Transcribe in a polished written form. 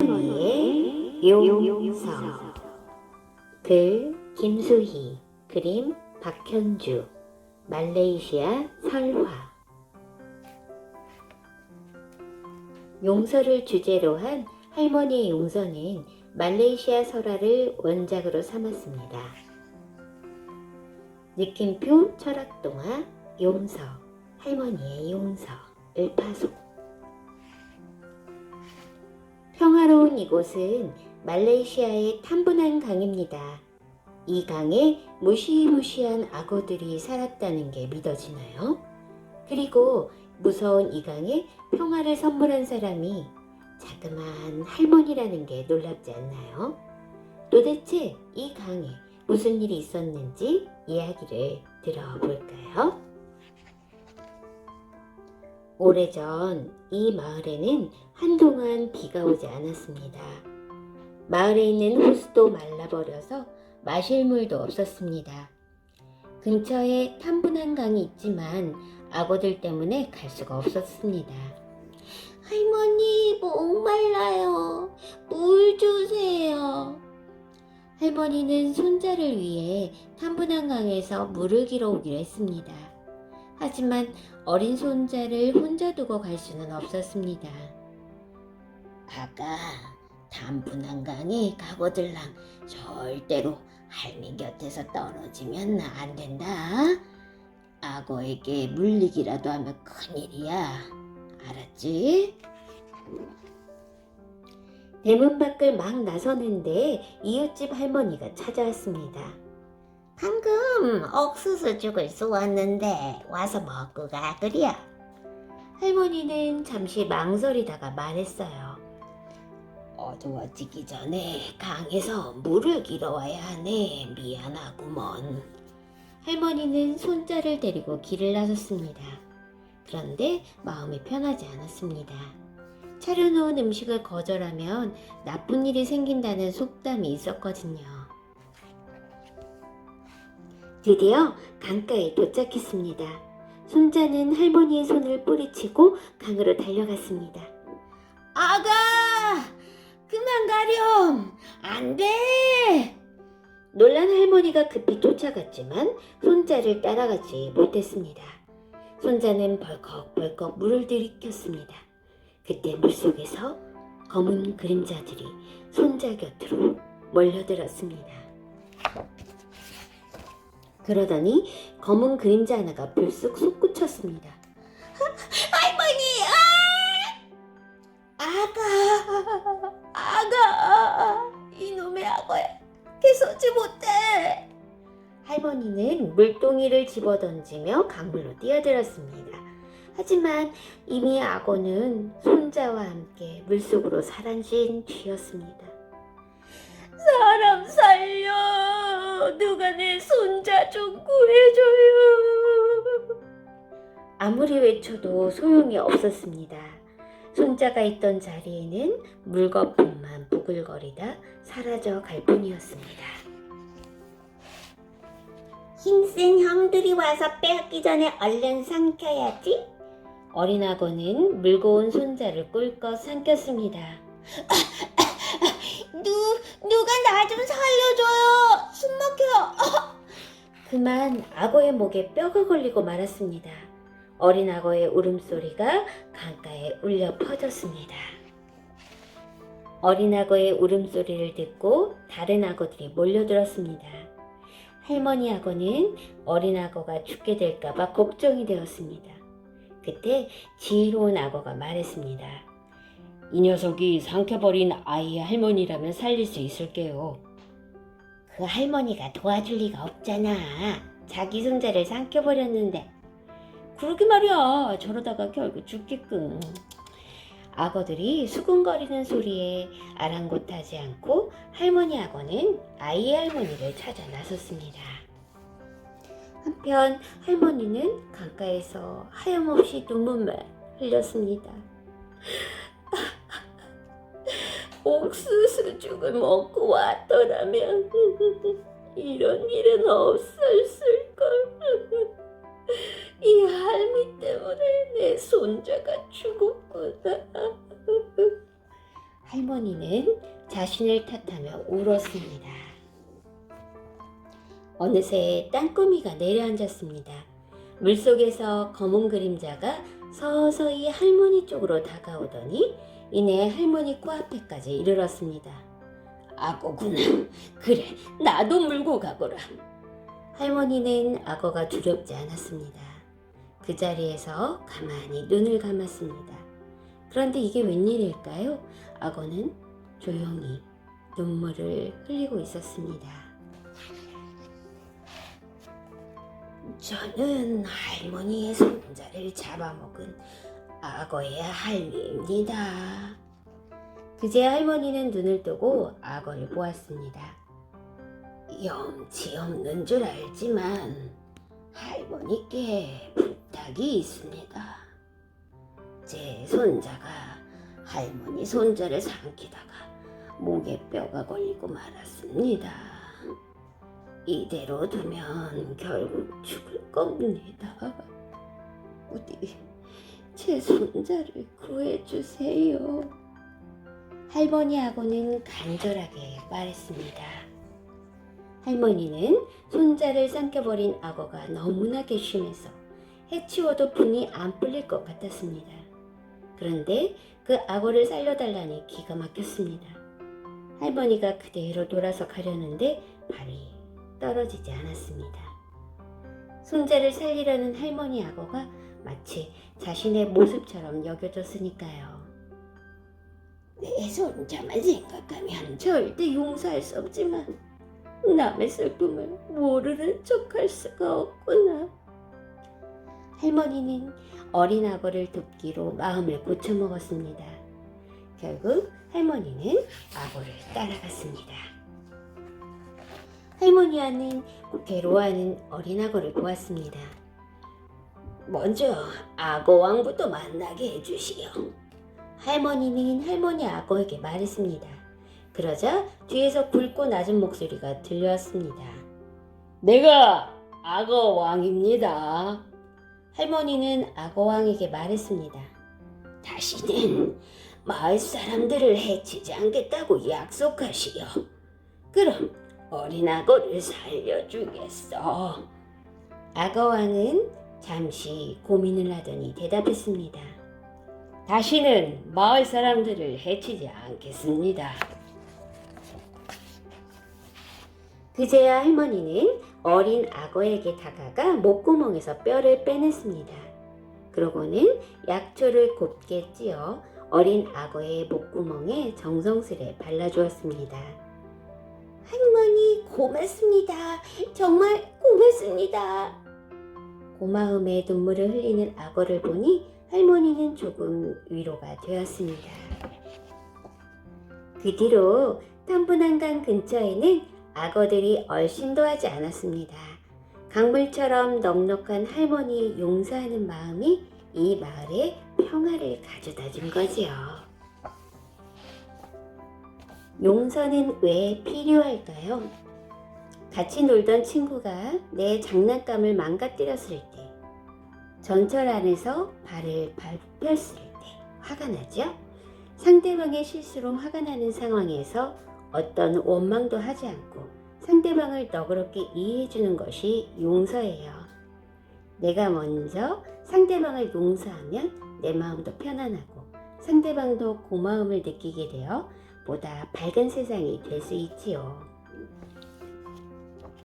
할머니의 용서. 글 김수희, 그림 박현주, 말레이시아 설화. 용서를 주제로 한 할머니의 용서는 말레이시아 설화를 원작으로 삼았습니다. 느낌표 철학동화 용서, 할머니의 용서, 을파소. 평화로운 이곳은 말레이시아의 탄분한 강입니다. 이 강에 무시무시한 악어들이 살았다는 게 믿어지나요? 그리고 무서운 이 강에 평화를 선물한 사람이 자그마한 할머니라는 게 놀랍지 않나요? 도대체 이 강에 무슨 일이 있었는지 이야기를 들어볼까요? 오래전 이 마을에는 한동안 비가 오지 않았습니다. 마을에 있는 호수도 말라버려서 마실 물도 없었습니다. 근처에 탄분한 강이 있지만 악어들 때문에 갈 수가 없었습니다. 할머니, 목말라요. 물 주세요. 할머니는 손자를 위해 탄분한 강에서 물을 길어오기로 했습니다. 하지만 어린 손자를 혼자 두고 갈 수는 없었습니다. 아가, 탄분한 강에 가거들랑 절대로 할미 곁에서 떨어지면 안 된다. 악어에게 물리기라도 하면 큰일이야. 알았지? 대문 밖을 막 나서는데 이웃집 할머니가 찾아왔습니다. 방금 옥수수 죽을 쏘았는데 와서 먹고 가 그려. 할머니는 잠시 망설이다가 말했어요. 어두워지기 전에 강에서 물을 길어와야 하네. 미안하구먼. 할머니는 손자를 데리고 길을 나섰습니다. 그런데 마음이 편하지 않았습니다. 차려놓은 음식을 거절하면 나쁜 일이 생긴다는 속담이 있었거든요. 드디어 강가에 도착했습니다. 손자는 할머니의 손을 뿌리치고 강으로 달려갔습니다. 아가! 그만 가렴! 안 돼! 놀란 할머니가 급히 쫓아갔지만 손자를 따라가지 못했습니다. 손자는 벌컥벌컥 물을 들이켰습니다. 그때 물속에서 검은 그림자들이 손자 곁으로 몰려들었습니다. 그러더니 검은 그림자 하나가 불쑥 솟구쳤습니다. 할머니! 아가! 이놈의 악어야! 개서지 못해! 할머니는 물동이를 집어던지며 강물로 뛰어들었습니다. 하지만 이미 악어는 손자와 함께 물속으로 사라진 뒤였습니다. 사람 살려! 누가 내 손자 좀 구해줘요! 아무리 외쳐도 소용이 없었습니다. 손자가 있던 자리에는 물거품만 부글거리다 사라져 갈 뿐이었습니다. 힘센 형들이 와서 빼앗기 전에 얼른 삼켜야지. 어린 악어는 물고온 손자를 꿀꺽 삼켰습니다. 누가 나 좀 살려줘요. 숨 막혀요. 그만 악어의 목에 뼈가 걸리고 말았습니다. 어린 악어의 울음소리가 강가에 울려 퍼졌습니다. 어린 악어의 울음소리를 듣고 다른 악어들이 몰려들었습니다. 할머니 악어는 어린 악어가 죽게 될까봐 걱정이 되었습니다. 그때 지혜로운 악어가 말했습니다. 이 녀석이 삼켜버린 아이의 할머니라면 살릴 수 있을게요. 그 할머니가 도와줄 리가 없잖아. 자기 손자를 삼켜버렸는데. 그러게 말이야. 저러다가 결국 죽겠군. 악어들이 수군거리는 소리에 아랑곳하지 않고 할머니 악어는 아이의 할머니를 찾아 나섰습니다. 한편 할머니는 강가에서 하염없이 눈물만 흘렸습니다. 옥수수 죽을 먹고 왔더라면 이런 일은 없었을걸. 이 할미 때문에 내 손자가 죽었구나. 할머니는 자신을 탓하며 울었습니다. 어느새 땅거미가 내려앉았습니다. 물속에서 검은 그림자가 서서히 할머니 쪽으로 다가오더니 이내 할머니 코앞에까지 이르렀습니다. 악어구나. 그래, 나도 물고 가거라. 할머니는 악어가 두렵지 않았습니다. 그 자리에서 가만히 눈을 감았습니다. 그런데 이게 웬일일까요? 악어는 조용히 눈물을 흘리고 있었습니다. 저는 할머니의 손자를 잡아먹은 악어의 할미입니다. 그제 할머니는 눈을 뜨고 악어를 보았습니다. 염치 없는 줄 알지만 할머니께 부탁이 있습니다. 제 손자가 할머니 손자를 삼키다가 목에 뼈가 걸리고 말았습니다. 이대로 두면 결국 죽을 겁니다. 부디 제 손자를 구해주세요. 할머니하고는 간절하게 말했습니다. 할머니는 손자를 삼켜버린 악어가 너무나 괘씸해서 해치워도 분이 안 풀릴 것 같았습니다. 그런데 그 악어를 살려달라니 기가 막혔습니다. 할머니가 그대로 돌아서 가려는데 발이 떨어지지 않았습니다. 손자를 살리려는 할머니 악어가 마치 자신의 모습처럼 여겨졌으니까요. 내 손자만 생각하면 절대 용서할 수 없지만 남의 슬픔을 모르는 척할 수가 없구나. 할머니는 어린 악어를 돕기로 마음을 고쳐먹었습니다. 결국 할머니는 악어를 따라갔습니다. 할머니와는 괴로워하는 어린 악어를 보았습니다. 먼저 악어왕부터 만나게 해주시오. 할머니는 할머니 악어에게 말했습니다. 그러자 뒤에서 굵고 낮은 목소리가 들려왔습니다. 내가 악어왕입니다. 할머니는 악어왕에게 말했습니다. 다시는 마을 사람들을 해치지 않겠다고 약속하시오. 그럼 어린 악어를 살려주겠어. 악어왕은 잠시 고민을 하더니 대답했습니다. 다시는 마을 사람들을 해치지 않겠습니다. 그제야 할머니는 어린 악어에게 다가가 목구멍에서 뼈를 빼냈습니다. 그러고는 약초를 곱게 찧어 어린 악어의 목구멍에 정성스레 발라주었습니다. 할머니 고맙습니다. 정말 고맙습니다. 고마움에 눈물을 흘리는 악어를 보니 할머니는 조금 위로가 되었습니다. 그 뒤로 탐분한강 근처에는 악어들이 얼씬도 하지 않았습니다. 강물처럼 넉넉한 할머니의 용서하는 마음이 이 마을에 평화를 가져다 준 거지요. 용서는 왜 필요할까요? 같이 놀던 친구가 내 장난감을 망가뜨렸을 때, 전철 안에서 발을 밟혔을 때 화가 나죠? 상대방의 실수로 화가 나는 상황에서 어떤 원망도 하지 않고 상대방을 너그럽게 이해해주는 것이 용서예요. 내가 먼저 상대방을 용서하면 내 마음도 편안하고 상대방도 고마움을 느끼게 되어 보다 밝은 세상이 될 수 있지요.